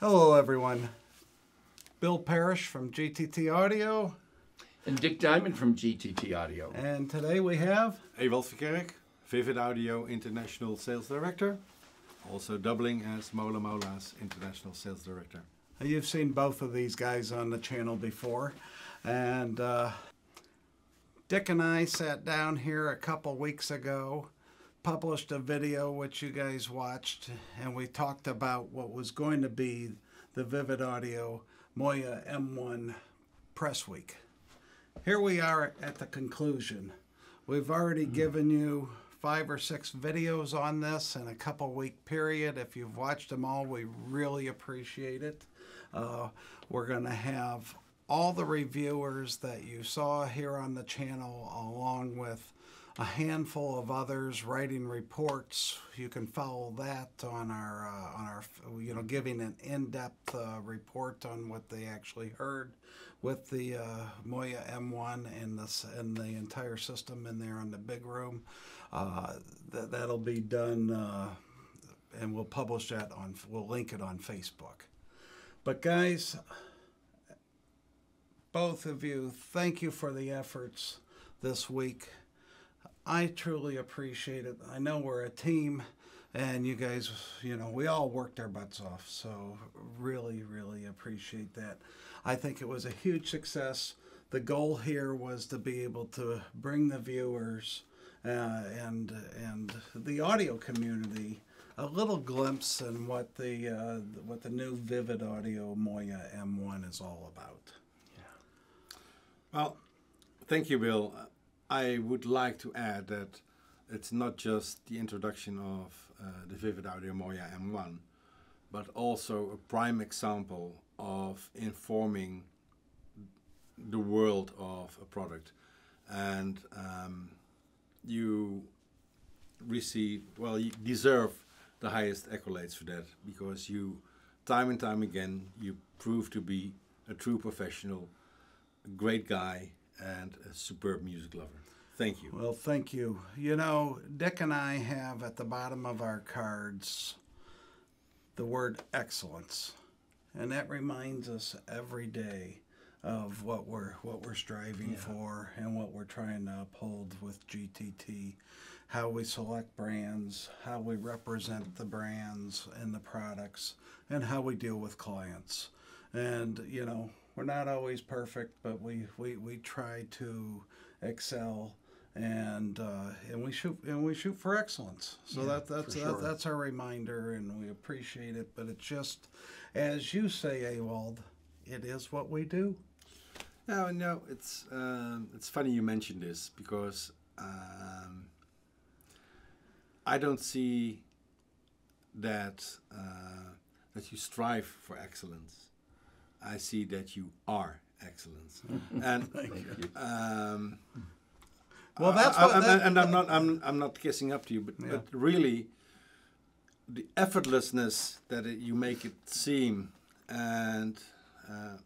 Hello, everyone. Bill Parish from GTT Audio. And Dick Diamond from GTT Audio. And today we have Ewald, Vivid Audio International Sales Director. Also doubling as Moya Launch's International Sales Director. You've seen both of these guys on the channel before. And Dick and I sat down here a couple weeks ago, published a video which you guys watched, and we talked about what was going to be the Vivid Audio Moya M1 Press Week. Here we are at the conclusion. We've already given you 5 or 6 videos on this in a couple-week period. If you've watched them all, we really appreciate it. We're going to have all the reviewers that you saw here on the channel, along with a handful of others writing reports. You can follow that on our giving an in-depth report on what they actually heard with the Moya M1 and the entire system in there in the big room. That'll be done, and we'll publish that we'll link it on Facebook. But guys, both of you, thank you for the efforts this week. I truly appreciate it. I know we're a team, and you guys, we all worked our butts off, so really, really appreciate that. I think it was a huge success. The goal here was to be able to bring the viewers and the audio community a little glimpse in what the new Vivid Audio Moya M1 is all about. Yeah. Well, thank you, Bill. I would like to add that it's not just the introduction of the Vivid Audio Moya M1, but also a prime example of informing the world of a product. And you deserve the highest accolades for that, because you, time and time again, you prove to be a true professional, a great guy, and a superb music lover. Thank you. Well, thank you. Dick and I have at the bottom of our cards the word excellence, and that reminds us every day of what we're striving for and what we're trying to uphold with GTT, how we select brands, how we represent the brands and the products, and how we deal with clients. And we're not always perfect, but we try to excel, and we shoot for excellence. So that's our reminder, and we appreciate it. But it's just, as you say, Ewald, it is what we do. No, it's funny you mentioned this, because I don't see that you strive for excellence. I see that you are excellence, and Thank you. Well, that's what. I'm not kissing up to you, but really, the effortlessness that you make it seem, and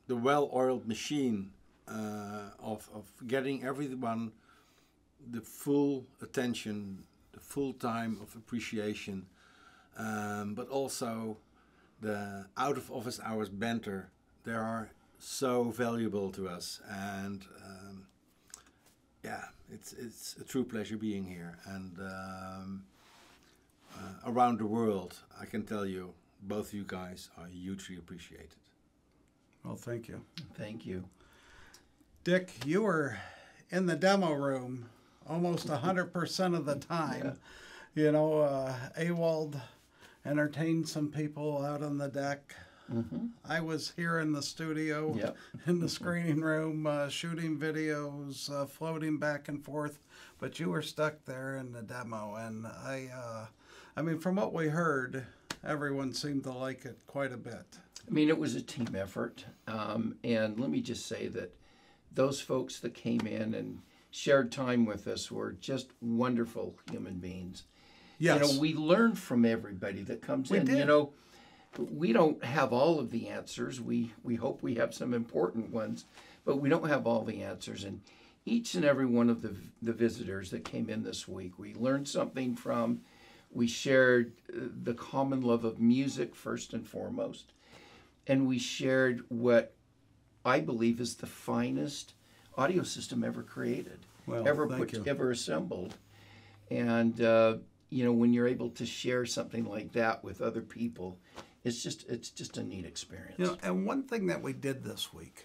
the well-oiled machine of getting everyone the full attention, the full time of appreciation, but also the out-of-office hours banter. They are so valuable to us, and it's a true pleasure being here. And around the world, I can tell you, both of you guys are hugely appreciated. Well, thank you. Thank you. Dick, you were in the demo room almost 100% of the time. Ewald entertained some people out on the deck. Mm-hmm. I was here in the studio, in the screening room, shooting videos, floating back and forth, but you were stuck there in the demo. And I mean, from what we heard, everyone seemed to like it quite a bit. I mean, it was a team effort. And let me just say that those folks that came in and shared time with us were just wonderful human beings. Yes. We learn from everybody that comes in. Did. We don't have all of the answers. We hope we have some important ones, but we don't have all the answers. And each and every one of the visitors that came in this week, we learned something from. We shared the common love of music first and foremost. and we shared what I believe is the finest audio system ever created, Well, ever thank you. ever assembled. And when you're able to share something like that with other people, it's just a neat experience. And one thing that we did this week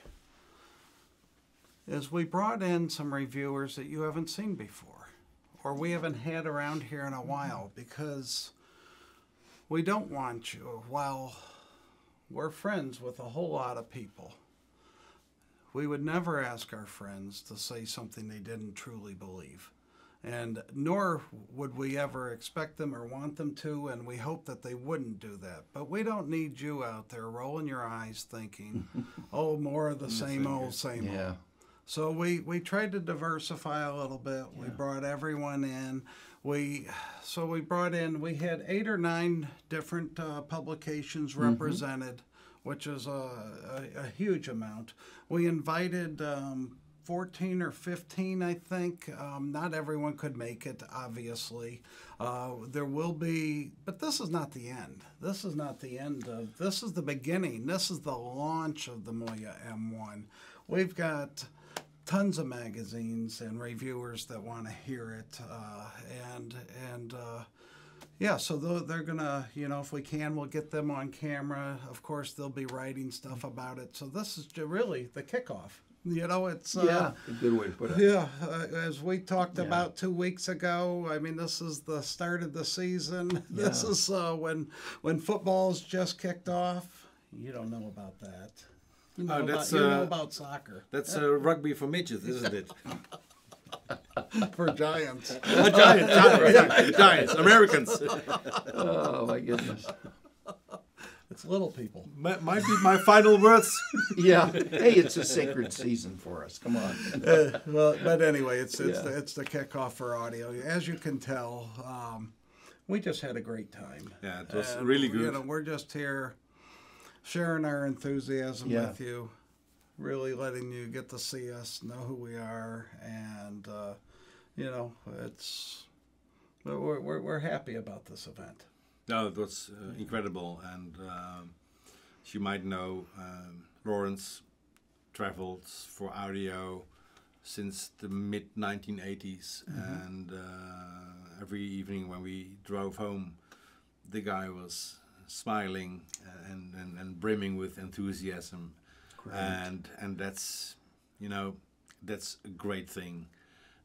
is we brought in some reviewers that you haven't seen before, or we haven't had around here in a while, because we don't want you, while we're friends with a whole lot of people, we would never ask our friends to say something they didn't truly believe. And nor would we ever expect them or want them to, and we hope that they wouldn't do that. But we don't need you out there rolling your eyes thinking, oh, more of the same old. Yeah. So we tried to diversify a little bit. We brought everyone in. We had 8 or 9 different publications represented, which is a huge amount. We invited 14 or 15, I think. Not everyone could make it, obviously. There will be, but this is not the end. This is not the end of, this is the beginning. This is the launch of the Moya M1. We've got tons of magazines and reviewers that want to hear it. So they're going to, if we can, we'll get them on camera. Of course, they'll be writing stuff about it. So this is really the kickoff. It's a good way to put it. Yeah, as we talked about 2 weeks ago. I mean, this is the start of the season. Yeah. This is when football's just kicked off. You don't know about that. You know about soccer. That's rugby for midgets, isn't it? For giants. Giants, Americans. Oh my goodness. It's little people. Might be my final words. Yeah. Hey, it's a sacred season for us. Come on. But anyway, it's the kickoff for audio. As you can tell, we just had a great time. Yeah, it was really good. We're just here sharing our enthusiasm with you, really letting you get to see us, know who we are, and we're happy about this event. No, it was incredible, and as you might know, Lawrence travels for audio since the mid-1980s, and every evening when we drove home, the guy was smiling and brimming with enthusiasm. Great. And that's that's a great thing,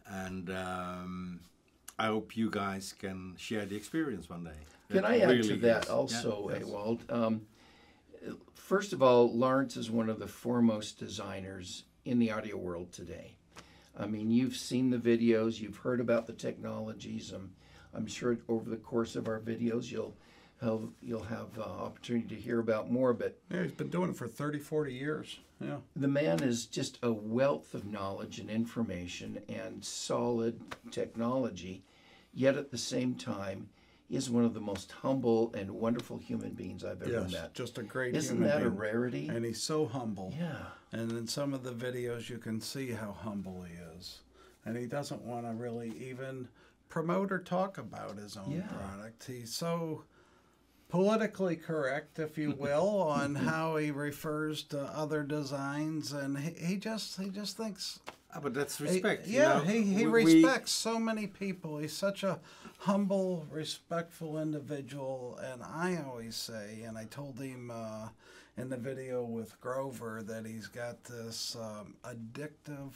and I hope you guys can share the experience one day. Can I add to that also, Ewald? First of all, Lawrence is one of the foremost designers in the audio world today. I mean, you've seen the videos, you've heard about the technologies. I'm sure over the course of our videos you'll have opportunity to hear about more. But yeah, he's been doing it for 30, 40 years. Yeah, the man is just a wealth of knowledge and information and solid technology, yet at the same time, he is one of the most humble and wonderful human beings I've ever met. Just a great Isn't human that being. a rarity? And he's so humble. Yeah. And in some of the videos, you can see how humble he is. And he doesn't want to really even promote or talk about his own product. He's so politically correct, if you will, on how he refers to other designs. And he just thinks... But that's respect. He respects so many people. He's such a humble, respectful individual. And I always say, and I told him in the video with Grover, that he's got this addictive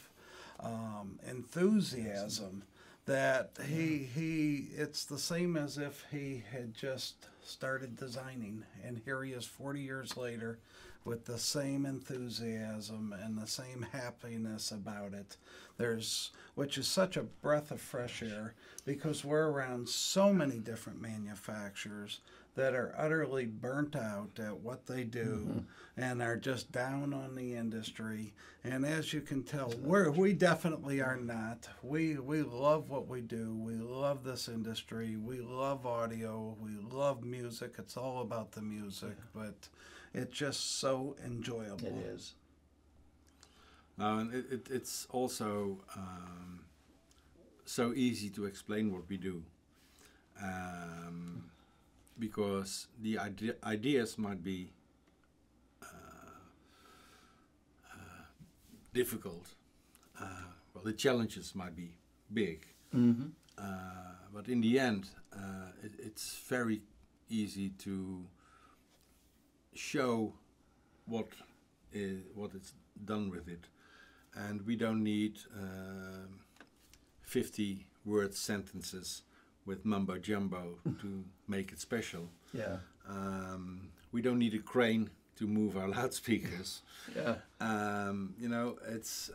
enthusiasm that it's the same as if he had just started designing. And here he is 40 years later, with the same enthusiasm and the same happiness about it. Which is such a breath of fresh air, because we're around so many different manufacturers that are utterly burnt out at what they do and are just down on the industry. And as you can tell, we definitely are not. We love what we do. We love this industry. We love audio. We love music. It's all about the music, but it's just so enjoyable. It is. And it's also so easy to explain what we do, because the ideas might be difficult. Well, the challenges might be big, but in the end, it's very easy to show what is done with it, and we don't need 50-word sentences with mumbo jumbo to make it special. Yeah. We don't need a crane to move our loudspeakers. Yeah. You know, it's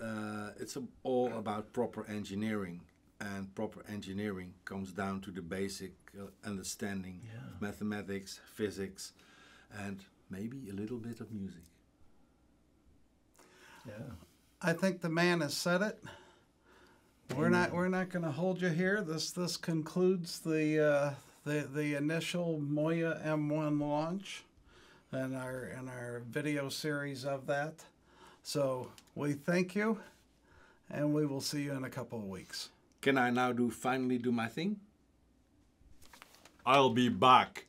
all about proper engineering, and proper engineering comes down to the basic understanding of mathematics, physics, and maybe a little bit of music. Yeah. I think the man has said it. We're not going to hold you here. This concludes the initial Moya M1 launch and our video series of that. So we thank you, and we will see you in a couple of weeks. Can I now finally do my thing? I'll be back.